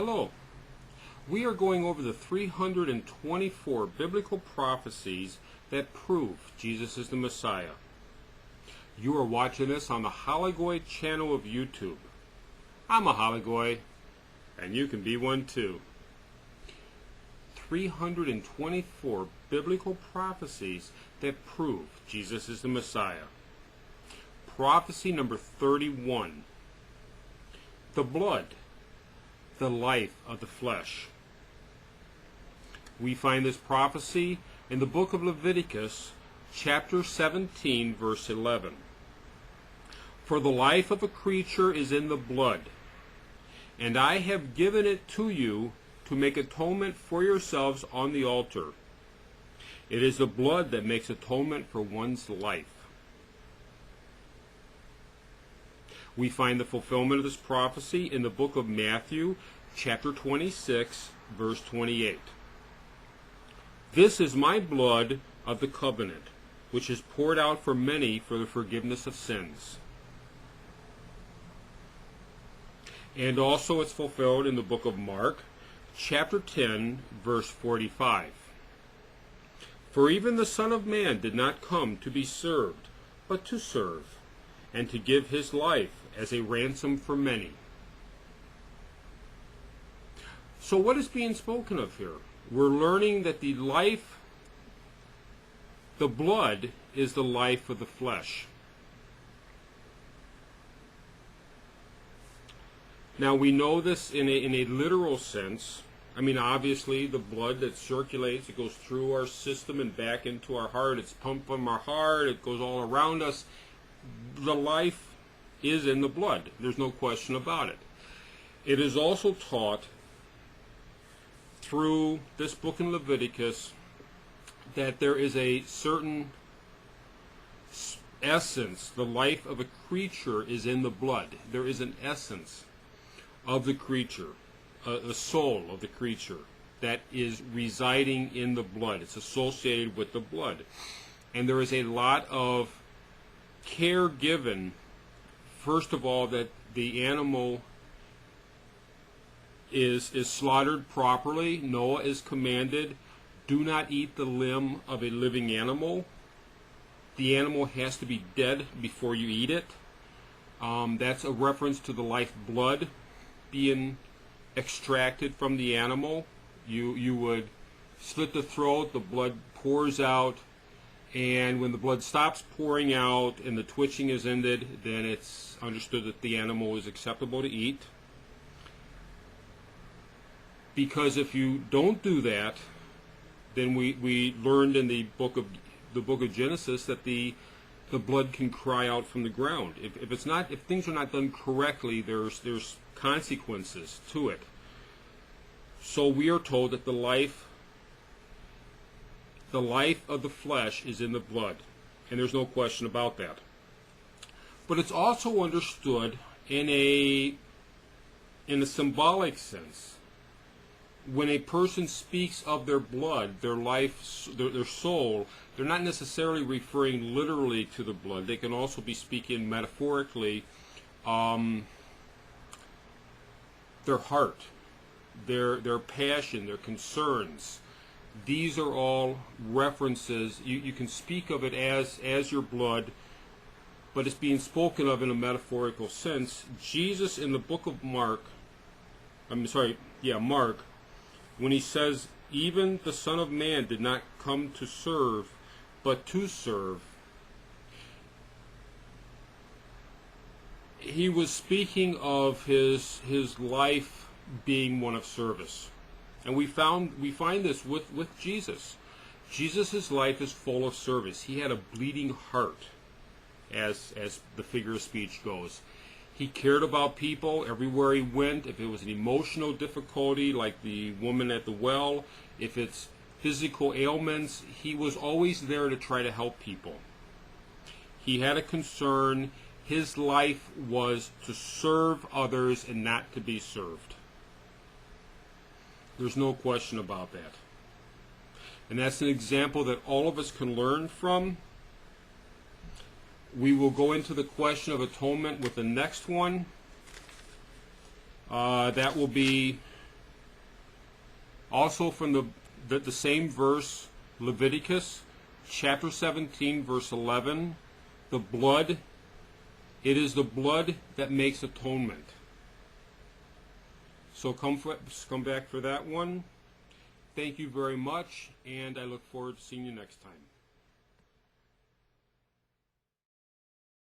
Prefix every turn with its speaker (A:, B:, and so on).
A: Hello. We are going over the 324 biblical prophecies that prove Jesus is the Messiah. You are watching this on the Halachgoy channel of YouTube. I'm a Halachgoy, and you can be one too. 324 biblical prophecies that prove Jesus is the Messiah. Prophecy number 31. The blood, the life of the flesh. We find this prophecy in the book of Leviticus, chapter 17, verse 11. For the life of a creature is in the blood, and I have given it to you to make atonement for yourselves on the altar. It is the blood that makes atonement for one's life. We find the fulfillment of this prophecy in the book of Matthew, chapter 26, verse 28. This is my blood of the covenant, which is poured out for many for the forgiveness of sins. And also it's fulfilled in the book of Mark, chapter 10, verse 45. For even the Son of Man did not come to be served, but to serve, and to give his life as a ransom for many. So what is being spoken of here? We're learning that the blood is the life of the flesh. Now we know this in a literal sense. I mean, obviously the blood that circulates, it goes through our system and back into our heart. It's pumped from our heart. It goes all around us. The life is in the blood. There's no question about it. It is also taught through this book in Leviticus that there is a certain essence. The life of a creature is in the blood. There is an essence of the creature, the soul of the creature that is residing in the blood. It's associated with the blood. And there is a lot of care given, first of all, that the animal is slaughtered properly. Noah is commanded, do not eat the limb of a living animal. The animal has to be dead before you eat it. That's a reference to the life blood being extracted from the animal. You would slit the throat, the blood pours out, and when the blood stops pouring out and the twitching is ended, then it's understood that the animal is acceptable to eat. Because if you don't do that, then we learned in the book of Genesis that the blood can cry out from the ground. If things are not done correctly, there's consequences to it. So we are told that the life of the flesh is in the blood, and there's no question about that. But it's also understood in a symbolic sense. When a person speaks of their blood, their life, their soul, they're not necessarily referring literally to the blood. They can also be speaking metaphorically. Their heart, their passion, their concerns. These are all references. You can speak of it as your blood, but it's being spoken of in a metaphorical sense. Jesus in the book of Mark, Mark, when he says, even the Son of Man did not come to serve, but to serve, he was speaking of his life being one of service. And we find this with Jesus. Jesus' life is full of service. He had a bleeding heart, as the figure of speech goes. He cared about people everywhere he went. If it was an emotional difficulty, like the woman at the well, if it's physical ailments, he was always there to try to help people. He had a concern. His life was to serve others and not to be served. There's no question about that. And that's an example that all of us can learn from. We will go into the question of atonement with the next one. That will be Also from the same verse, Leviticus chapter 17, verse 11, the blood, it is the blood that makes atonement. So come back for that one. Thank you very much, and I look forward to seeing you next time.